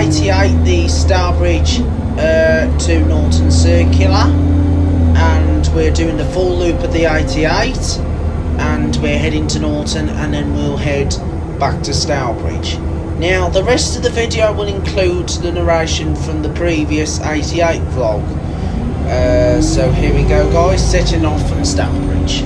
88, the Stourbridge to Norton circular, and we're doing the full loop of the 88, and we're heading to Norton, and then we'll head back to Stourbridge. Now the rest of the video will include the narration from the previous 88 vlog. So here we go, guys, setting off from Stourbridge.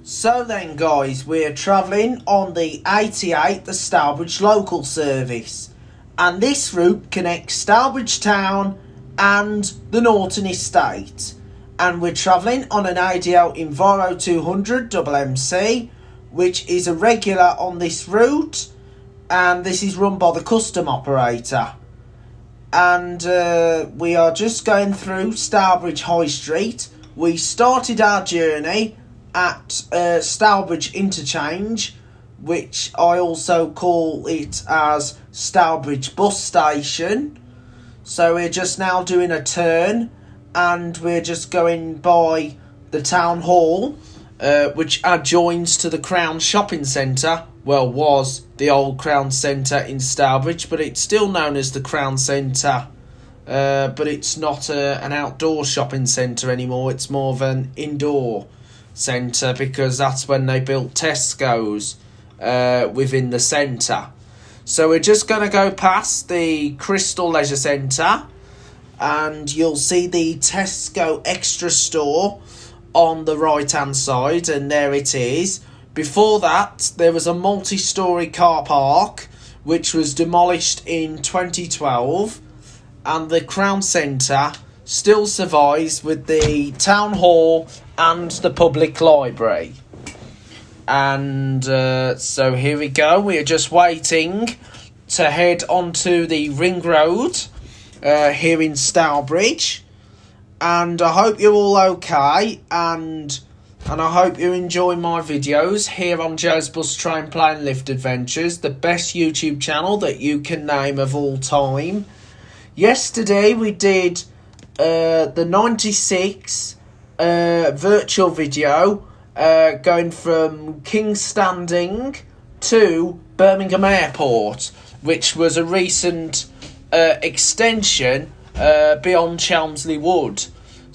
So then, guys, we're travelling on the 88, the Stourbridge local service, and this route connects Stourbridge town and the Norton estate, and we're travelling on an ADL Enviro 200 MC, which is a regular on this route, and this is run by the custom operator. And we are just going through Stourbridge High Street. We started our journey at Stourbridge Interchange, which I also call it as Stourbridge Bus Station. So we're just now doing a turn, and we're just going by the town hall, which adjoins to the Crown Shopping Centre. Well, was the old Crown Centre in Stourbridge, but it's still known as the Crown Centre. But it's not an outdoor shopping centre anymore, it's more of an indoor centre, because that's when they built Tesco's within the centre. So we're just going to go past the Crystal Leisure Centre, and you'll see the Tesco Extra store on the right hand side, and there it is. Before that, there was a multi-storey car park which was demolished in 2012, and the Crown Centre still survives with the town hall and the public library. And so here we go, we are just waiting to head onto the ring road here in Stourbridge, and I hope you're all okay, and I hope you enjoy my videos here on Joe's Bus Train Plane Lift Adventures, the best YouTube channel that you can name of all time. Yesterday we did the 96 virtual video going from King's Standing to Birmingham Airport, which was a recent extension beyond Chelmsley Wood.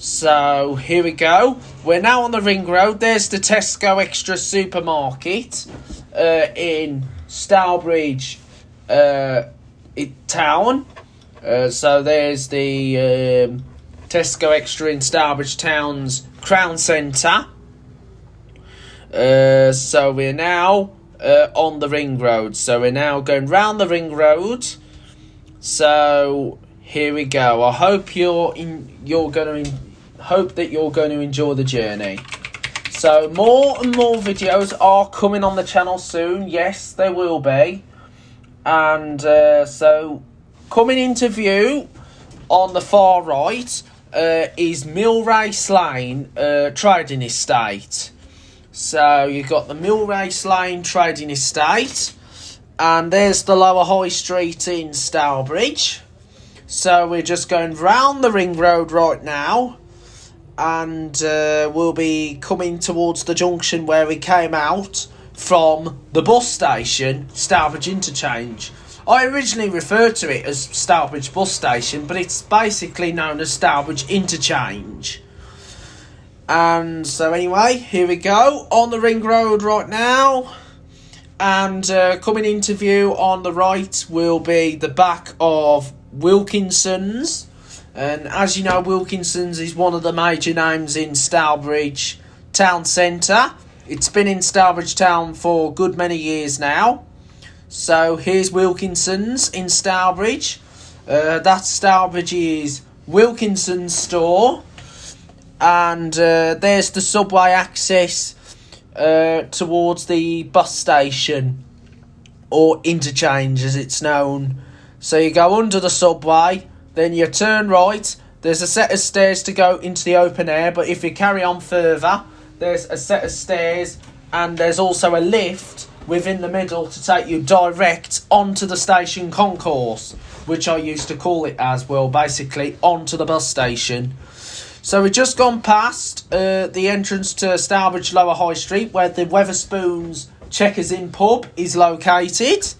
So here we go. We're now on the ring road. There's the Tesco Extra supermarket in Stourbridge town. So there's the Tesco Extra in Stourbridge town's Crown Centre. So we're now on the ring road. So we're now going round the ring road. So here we go. I hope that you're going to enjoy the journey. So more and more videos are coming on the channel soon. Yes, there will be. And so coming into view on the far right is Millrace Lane Trading Estate. So you've got the Millrace Lane Trading Estate, and there's the Lower High Street in Stourbridge. So we're just going round the ring road right now, and we'll be coming towards the junction where we came out from the bus station, Stourbridge Interchange. I originally referred to it as Stourbridge Bus Station, but it's basically known as Stourbridge Interchange. And so anyway, here we go, on the ring road right now. And coming into view on the right will be the back of Wilkinson's. And as you know, Wilkinson's is one of the major names in Stourbridge town centre. It's been in Stourbridge town for a good many years now. So here's Wilkinson's in Stourbridge. That's Stourbridge's Wilkinson's store. And there's the subway access towards the bus station, or interchange as it's known. So you go under the subway, then you turn right. There's a set of stairs to go into the open air, but if you carry on further, there's a set of stairs, and there's also a lift within the middle to take you direct onto the station concourse, which I used to call it as well, basically onto the bus station. So we've just gone past the entrance to Stourbridge Lower High Street, where the Weatherspoons Checkers Inn pub is located.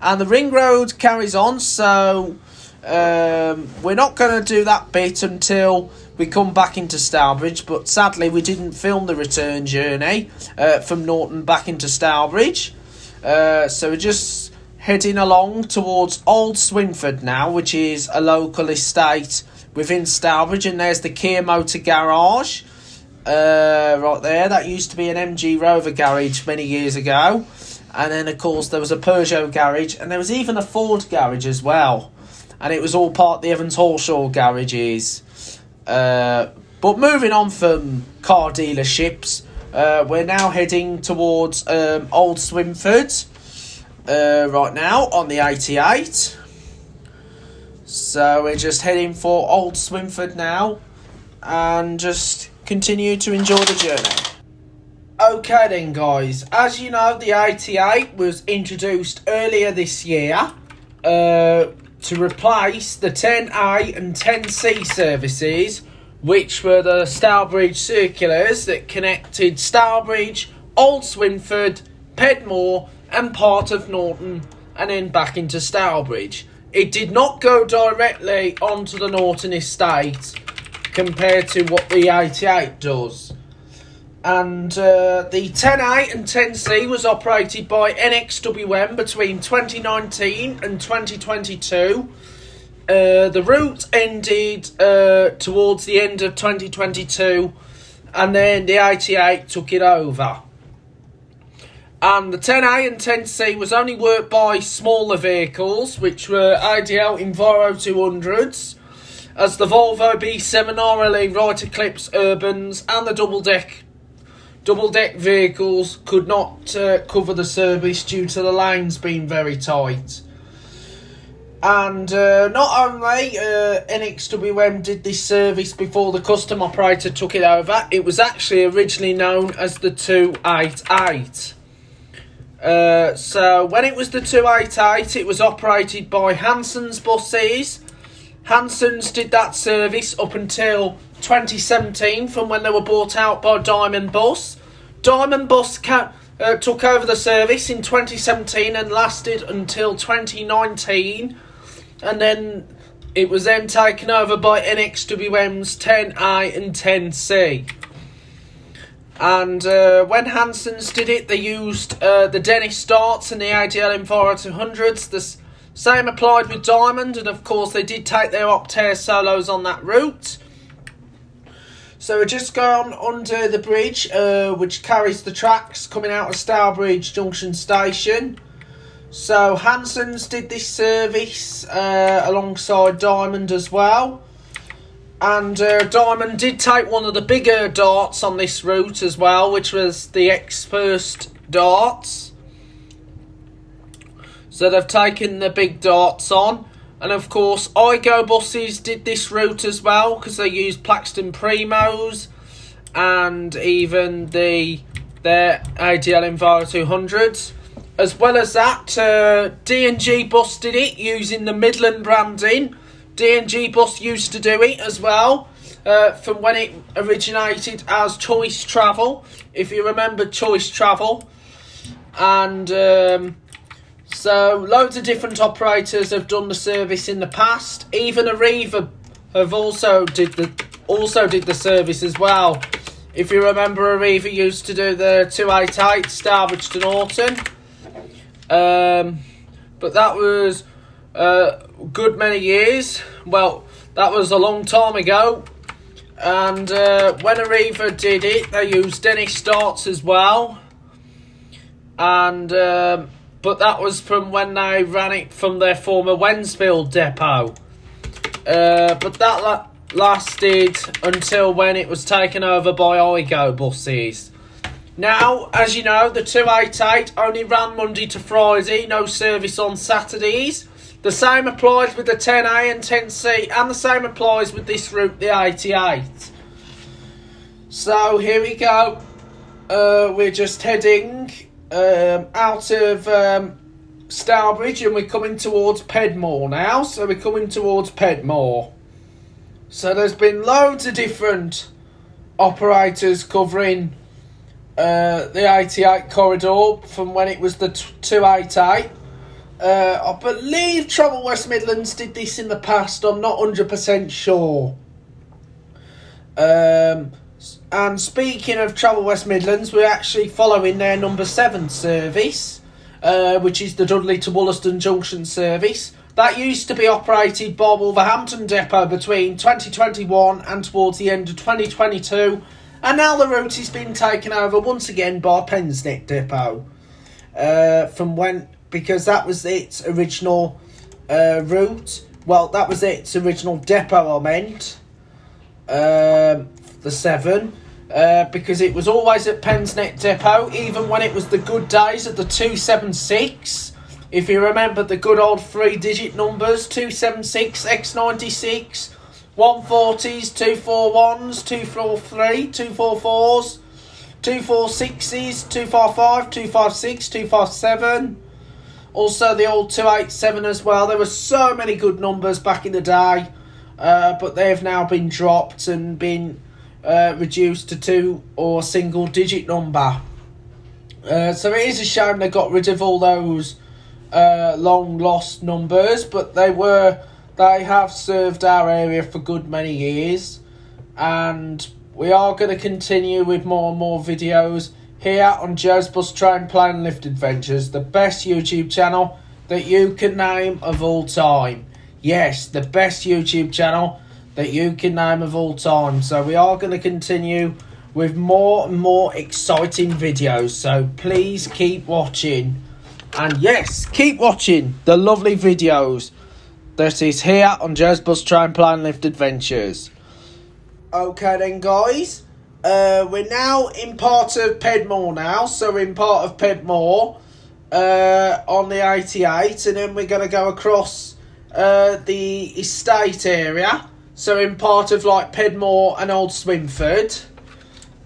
And the ring road carries on, so we're not going to do that bit until we come back into Stourbridge. But sadly, we didn't film the return journey from Norton back into Stourbridge. So we're just heading along towards Old Swinford now, which is a local estate within Stourbridge, and there's the Kia Motor Garage right there. That used to be an MG Rover garage many years ago, and then of course there was a Peugeot garage, and there was even a Ford garage as well, and it was all part of the Evans Halshaw garages. But moving on from car dealerships, we're now heading towards Old Swinford right now on the 88. So we're just heading for Old Swinford now, and just continue to enjoy the journey. Okay then guys, as you know, the 88 was introduced earlier this year to replace the 10A and 10C services, which were the Stourbridge circulars that connected Stourbridge, Old Swinford, Pedmore and part of Norton, and then back into Stourbridge. It did not go directly onto the Norton estate compared to what the 88 does. And the 10A and 10C was operated by NXWM between 2019 and 2022. The route ended towards the end of 2022, and then the 88 took it over. And the 10A and 10C was only worked by smaller vehicles, which were ADL Enviro 200s, as the Volvo B7 RLE Right Eclipse Urbans and the double deck vehicles could not cover the service due to the lanes being very tight. And not only NXWM did this service before the custom operator took it over, it was actually originally known as the 288. So when it was the 288, it was operated by Hanson's buses. Hanson's did that service up until 2017, from when they were bought out by Diamond Bus. Diamond Bus took over the service in 2017 and lasted until 2019. And then It was then taken over by NXWM's 10A and 10C. And when Hanson's did it, they used the Dennis darts and the ADL Enviro 200s. The same applied with Diamond, and of course they did take their Optare solos on that route. So we're just going under the bridge, which carries the tracks coming out of Stourbridge Junction Station. So Hanson's did this service alongside Diamond as well. And Diamond did take one of the bigger darts on this route as well, which was the X-First darts. So they've taken the big darts on. And of course, IGO buses did this route as well, because they used Plaxton Primos and even their ADL Enviro 200s. As well as that, D&G bus did it using the Midland branding. D&G bus used to do it as well, from when it originated as Choice Travel, if you remember Choice Travel. And so loads of different operators have done the service in the past. Even Arriva have also did the service as well. If you remember, Arriva used to do the 288 Stourbridge to Norton. But that was a good many years. Well, that was a long time ago. And when Arriva did it, they used Dennis darts as well. And but that was from when they ran it from their former Wensfield depot. But that lasted until when it was taken over by IGO buses. Now, as you know, the 288 only ran Monday to Friday, no service on Saturdays. The same applies with the 10A and 10C, and the same applies with this route, the 88. So, here we go. We're just heading out of Stourbridge, and we're coming towards Pedmore now. So, we're coming towards Pedmore. So, there's been loads of different operators covering the 88 corridor from when it was the 288. I believe Travel West Midlands did this in the past. I'm not 100% sure. And speaking of Travel West Midlands, we're actually following their number 7 service, which is the Dudley to Wollaston Junction service. That used to be operated by Wolverhampton Depot between 2021 and towards the end of 2022. And now the route has been taken over once again by Pensnet Depot. Because that was its original route. Well, that was its original depot, I meant. The 7. Because it was always at Pensnet Depot, even when it was the good days at the 276. If you remember the good old 3-digit numbers, 276, X96... 140s, 241s, 243, 244s, 246s, 255, 256, 257. Also the old 287 as well. There were so many good numbers back in the day, but they have now been dropped and been reduced to 2 or single digit number. So it is a shame they got rid of all those long lost numbers, but they have served our area for good many years, and we are going to continue with more and more videos here on Joe's Bus Train Plane Lift Adventures, the best YouTube channel that you can name of all time. Yes, the best YouTube channel that you can name of all time. So we are going to continue with more and more exciting videos, so please keep watching. And yes, keep watching the lovely videos that is here on Joe's Bus Train Plane Lift Adventures. Okay then, guys, we're now in part of Pedmore now, so we're in part of Pedmore on the 88, and then we're going to go across the estate area, so in part of like Pedmore and Old Swinford,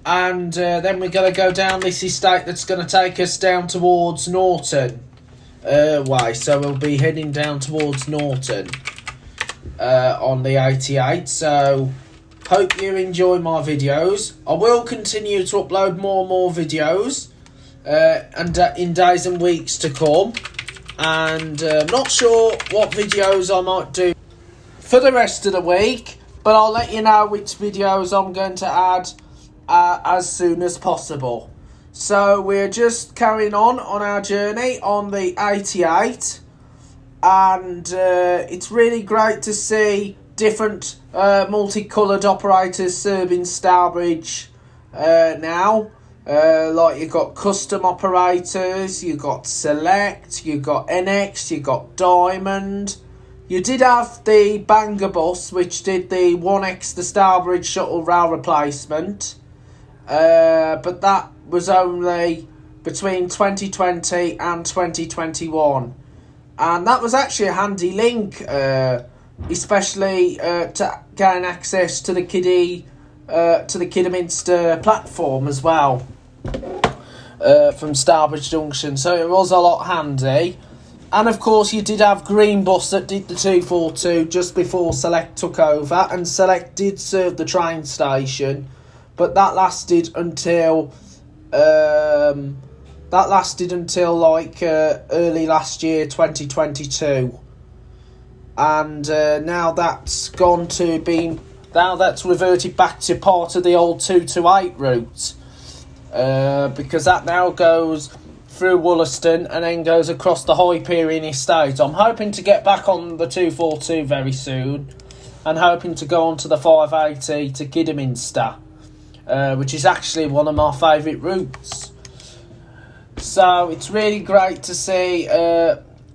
and then we're going to go down this estate that's going to take us down towards Norton. So we'll be heading down towards Norton on the 88. So hope you enjoy my videos. I will continue to upload more and more videos and in days and weeks to come, and not sure what videos I might do for the rest of the week, but I'll let you know which videos I'm going to add as soon as possible. So we're just carrying on our journey on the 88, and it's really great to see different multicoloured operators serving Stourbridge now. Like you've got custom operators, you've got Select, you've got NX, you've got Diamond. You did have the Banger bus, which did the 1X, the Stourbridge shuttle rail replacement. But that was only between 2020 and 2021. And that was actually a handy link, especially to gain access to the Kidderminster platform as well, from Stourbridge Junction. So it was a lot handy. And of course you did have Green Bus that did the 242 just before Select took over, and Select did serve the train station, but that lasted until like early last year, 2022. And now that's reverted back to part of the old 228 route, because that now goes through Wollaston and then goes across the Hyperion estate. I'm hoping to get back on the 242 very soon, and hoping to go on to the 580 to Kidderminster, which is actually one of my favourite routes. So it's really great to see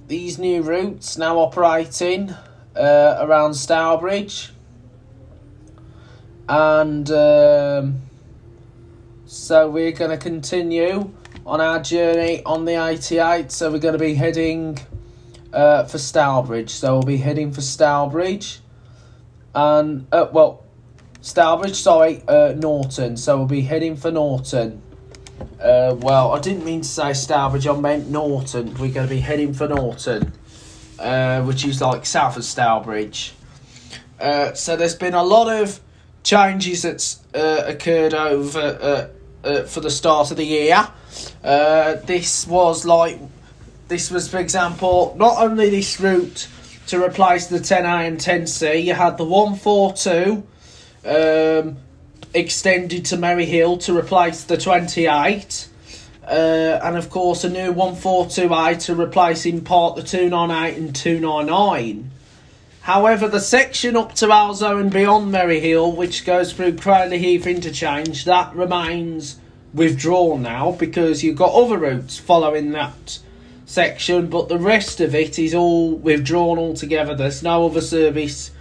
these new routes now operating around Stourbridge. And so we're going to continue on our journey on the 88. So we're going to be heading for Stourbridge. So we'll be heading for Stourbridge. And, Norton. So we'll be heading for Norton. Well, I didn't mean to say Stourbridge, I meant Norton. We're going to be heading for Norton, which is like south of Stourbridge. So there's been a lot of changes that's occurred over for the start of the year. This was, for example, not only this route to replace the 10A and 10C, you had the 142 extended to Merry Hill to replace the 28, and of course a new 142A to replace in part the 298 and 299. However, the section up to Alzo and beyond Merry Hill, which goes through Cradley Heath interchange, that remains withdrawn now, because you've got other routes following that section, but the rest of it is all withdrawn altogether. There's no other service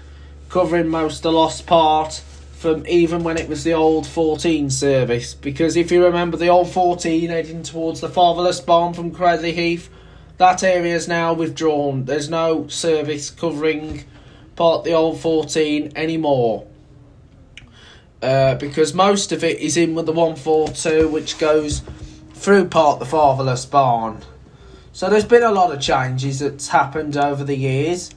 covering most of the lost part from even when it was the old 14 service, because if you remember the old 14 heading towards the Fatherless Barn from Cradley Heath, that area is now withdrawn. There's no service covering part of the old 14 anymore, because most of it is in with the 142, which goes through part of the Fatherless Barn. So there's been a lot of changes that's happened over the years.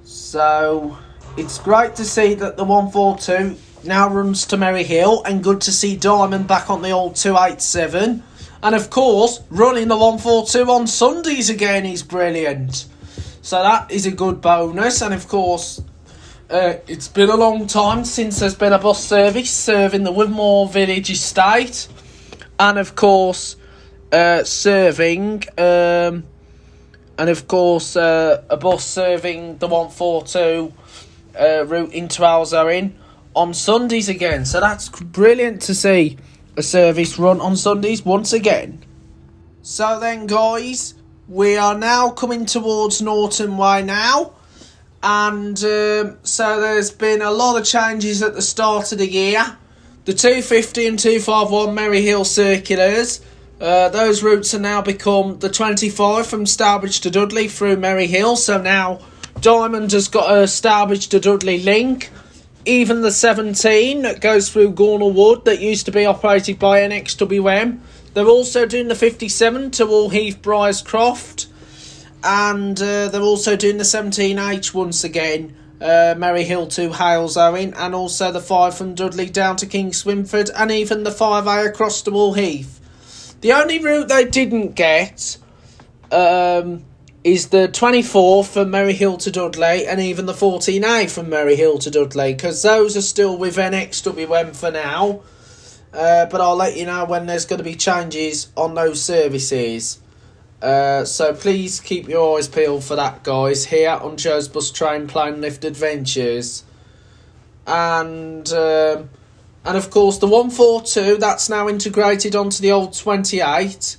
So it's great to see that the 142 now runs to Merry Hill, and good to see Diamond back on the old 287. And of course, running the 142 on Sundays again is brilliant. So that is a good bonus. And of course, it's been a long time since there's been a bus service serving the Wigmore Village estate. And of course, a bus serving the 142 route into Alzoin on Sundays again. So that's brilliant to see a service run on Sundays once again. So then, guys, we are now coming towards Norton Way now, and so there's been a lot of changes at the start of the year. The 250 and 251 Merry Hill circulars, those routes are now become the 25 from Stourbridge to Dudley through Merry Hill. So now Diamond has got a Stourbridge to Dudley link. Even the 17 that goes through Gornal Wood that used to be operated by NXWM. They're also doing the 57 to All Heath Briars Croft. And they're also doing the 17H once again, Merry Hill to Halesowen. And also the 5 from Dudley down to King Swinford. And even the 5A across to All Heath. The only route they didn't get is the 24 from Merry Hill to Dudley, and even the 14A from Merry Hill to Dudley, because those are still with NXWM for now. But I'll let you know when there's going to be changes on those services. So please keep your eyes peeled for that, guys, here on Joe's Bus Train Plane Lift Adventures. And of course the 142, that's now integrated onto the old 28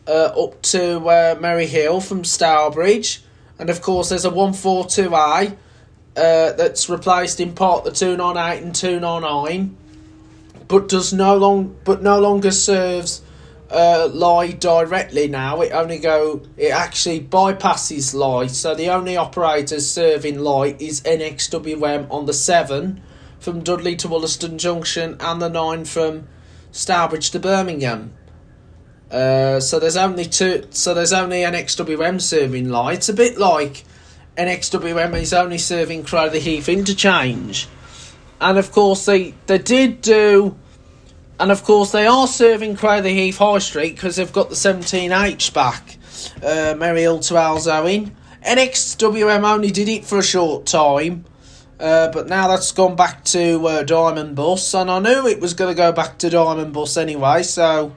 up to Merry Hill from Stourbridge. And of course there's a 142A that's replaced in part the 298 and 299, but no longer serves Lye directly now. It actually bypasses Lye, so the only operators serving Lye is NXWM on the 7 from Dudley to Wollaston Junction and the 9 from Stourbridge to Birmingham. So there's only NXWM serving Lye. It's a bit like NXWM is only serving Crowley Heath interchange. And of course they are serving Crowley Heath High Street because they've got the 17H back, Merry Hill to Alzoin. NXWM only did it for a short time, but now that's gone back to Diamond Bus, and I knew it was going to go back to Diamond Bus anyway, so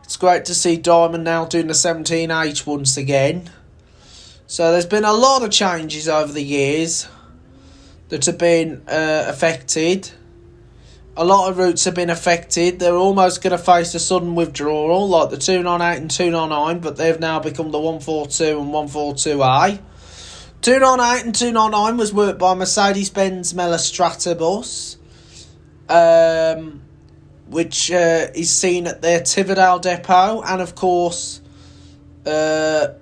it's great to see Diamond now doing the 17H once again. So there's been a lot of changes over the years that have been affected. A lot of routes have been affected. They're almost going to face a sudden withdrawal, like the 298 and 299, but they've now become the 142 and 142A. 298 and 299 was worked by Mercedes-Benz Mella Strata bus, which is seen at their Tiverdale depot, and of course, at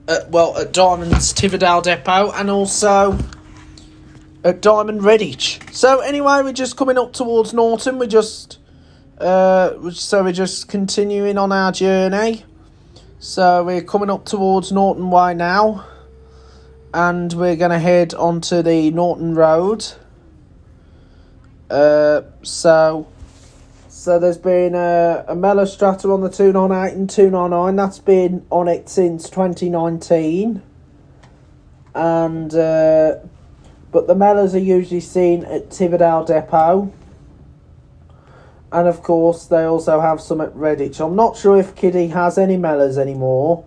Diamond's Tiverdale depot, and also at Diamond Redditch. So anyway, we're just coming up towards Norton. We're just continuing on our journey. So we're coming up towards Norton Way now, and we're going to head onto the Norton Road. So there's been a Mella Strata on the 298 and 299. That's been on it since 2019, and but the Mellas are usually seen at Tiverdale Depot. And of course, they also have some at Redditch. I'm not sure if Kiddie has any Mellas anymore.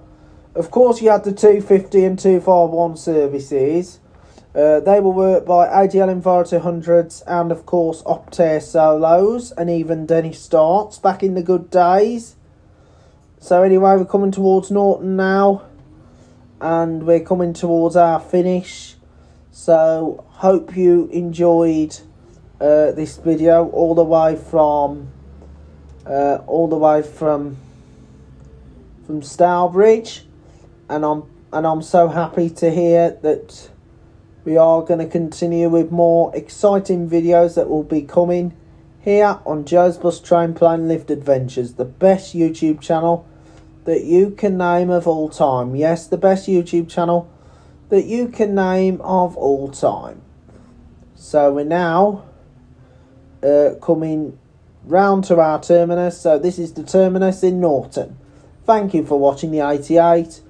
Of course, you had the 250 and 251 services. They were worked by ADL Enviro 200s and, of course, Optare Solos and even Dennis Starts back in the good days. So anyway, we're coming towards Norton now. And we're coming towards our finish. So, hope you enjoyed this video all the way from Stourbridge, and I'm so happy to hear that we are going to continue with more exciting videos that will be coming here on Joe's Bus Train Plane Lift Adventures, the best YouTube channel that you can name of all time. Yes, the best YouTube channel that you can name of all time. So we're now coming round to our terminus. So this is the terminus in Norton. Thank you for watching the 88,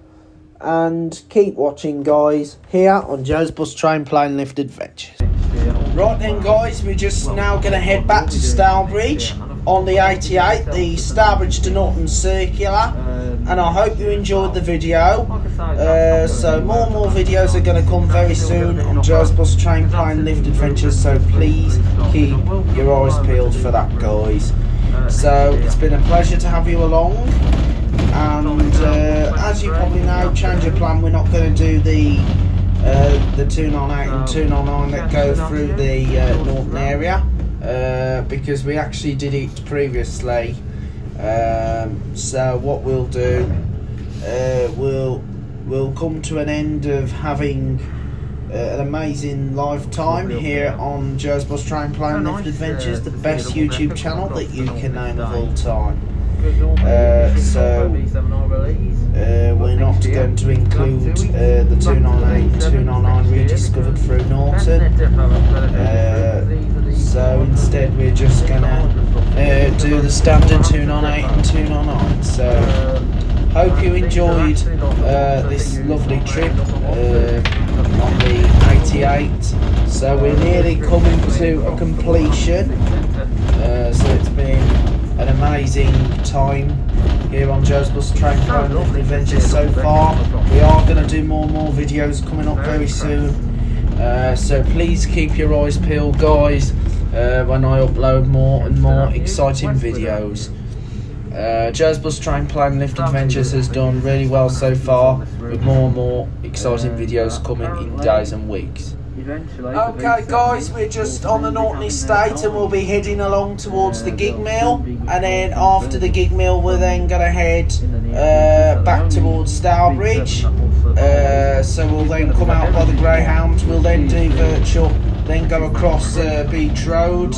and keep watching, guys, here on Joe's Bus Train Plane Lift Adventures. Right then, guys, we're just now going to head back to Stourbridge on the 88, the Stourbridge to Norton circular, and I hope you enjoyed the video. So more videos are going to come very soon on Joe's Bus Train Plane Lift Adventures, so please keep your eyes peeled for that, guys. So it's been a pleasure to have you along, and as you probably know, change of plan, we're not going to do the 298 and 299 that go through the Norton area, because we actually did it previously. So what we'll do, we'll come to an end of having an amazing lifetime here on Joe's Bus Train Plane Lift Adventures, the best YouTube channel that you can name of all time. So we're not going to include the 298 and 299 rediscovered through Norton. So instead we're just going to do the standard 298 and 299. So hope you enjoy. enjoyed this lovely trip on the 88. So we're nearly coming to a completion. So it's been an amazing time here on Joe's Bus Train Plan Lift Adventures so far. We are going to do more and more videos coming up very soon. So please keep your eyes peeled, guys, when I upload more and more exciting videos. Joe's Bus Train Plan Lift Adventures has done really well so far, with more and more exciting videos coming in days and weeks. Okay guys, we're just on the Norton estate and we'll be heading along towards the gig mill, and then after the gig mill we're then going to head back towards Stourbridge. So we'll then come out by the Greyhound, we'll then do virtual, then go across Beach Road,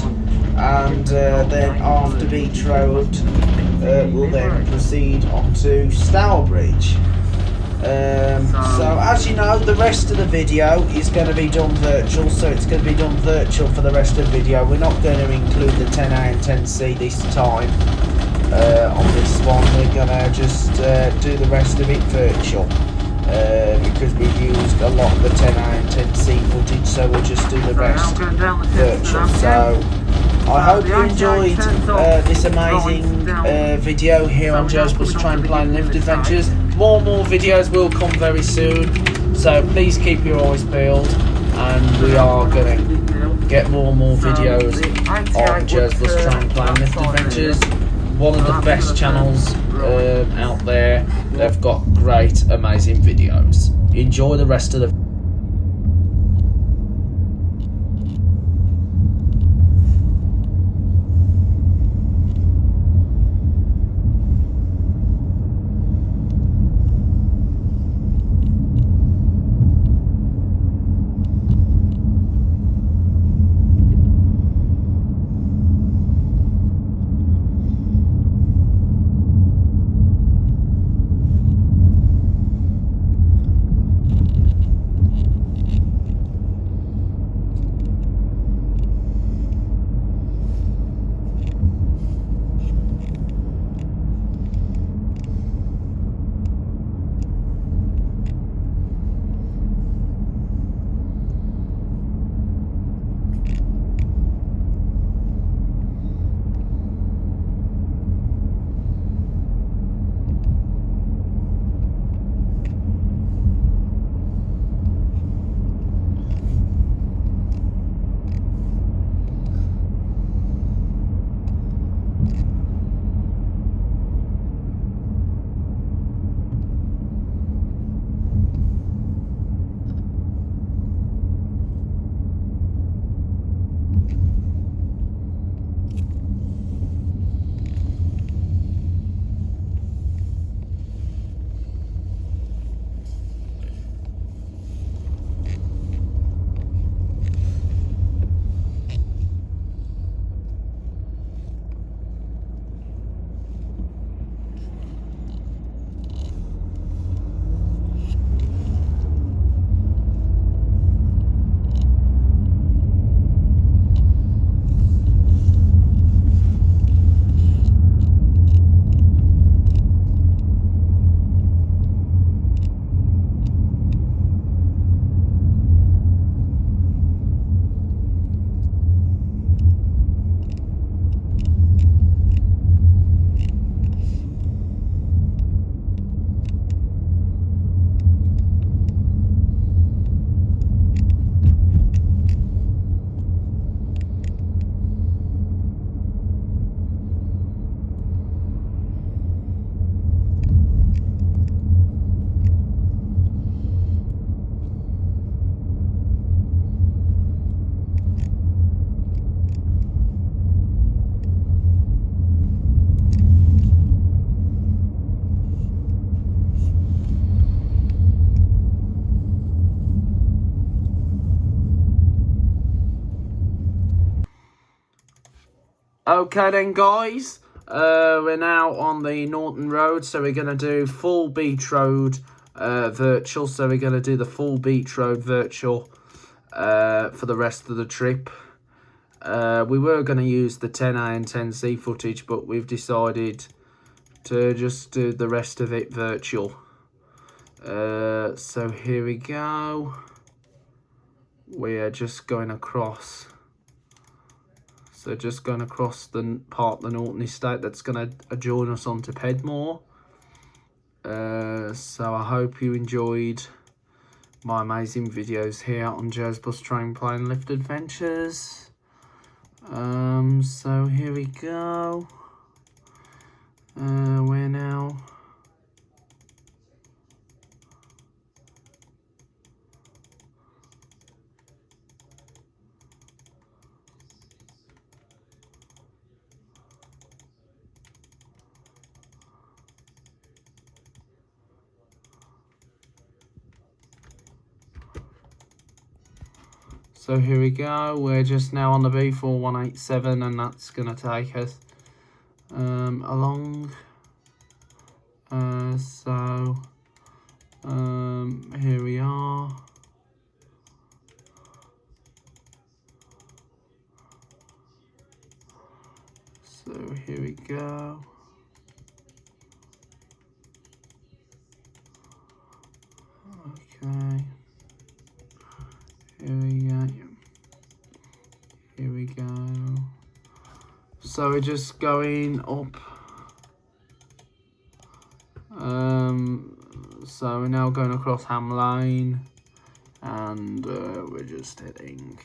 and then after Beach Road we'll then proceed on to Stourbridge. So as you know, the rest of the video is going to be done virtual, so it's going to be done virtual for the rest of the video. We're not going to include the 10A and 10C this time on this one. We're going to just do the rest of it virtual because we've used a lot of the 10A and 10C footage, so we'll just do the rest virtual. So I hope you enjoyed this amazing video here on Joe's Bus Train Plan Lift Adventures. More videos will come very soon, so please keep your eyes peeled, and we are going to get more videos on Joe's Bus Train Plan Lift Adventures. One of the best channels out there. They've got great, amazing videos. Enjoy the rest of the Okay then guys, we're now on the Norton Road, so we're going to do full Beach Road virtual, so we're going to do the full Beach Road virtual for the rest of the trip. We were going to use the 10A and 10C footage, but we've decided to just do the rest of it virtual. So here we go. We are just going across. So just going across the part of the Norton estate that's going to adjoin us onto Pedmore. So I hope you enjoyed my amazing videos here on Joe's Bus Train Plane Lift Adventures. So here we go. We're now So here we go, we're just now on the B4187 and that's going to take us along. Here we are. So here we go. Okay. Here we go. Here we go. So we're just going up. So we're now going across Ham Lane, and we're just heading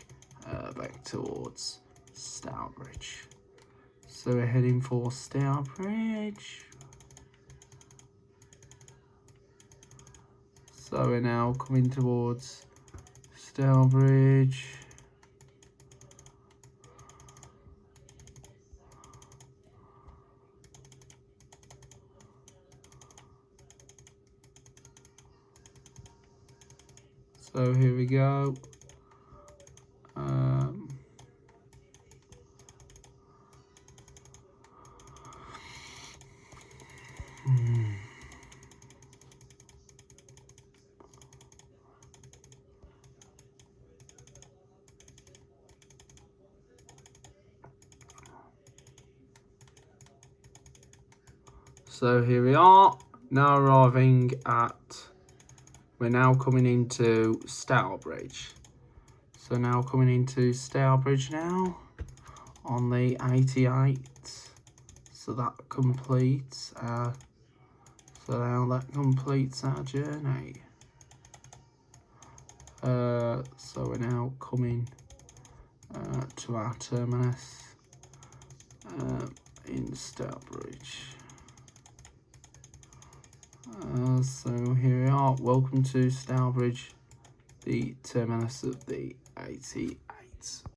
back towards Stourbridge. So we're heading for Stourbridge. So we're now coming towards Stourbridge. So here we go. So here we are, now arriving at, we're now coming into Stourbridge. So now coming into Stourbridge now on the 88. So that completes our, journey. So we're now coming to our terminus in Stourbridge. So here we are, welcome to Stourbridge, the terminus of the 88.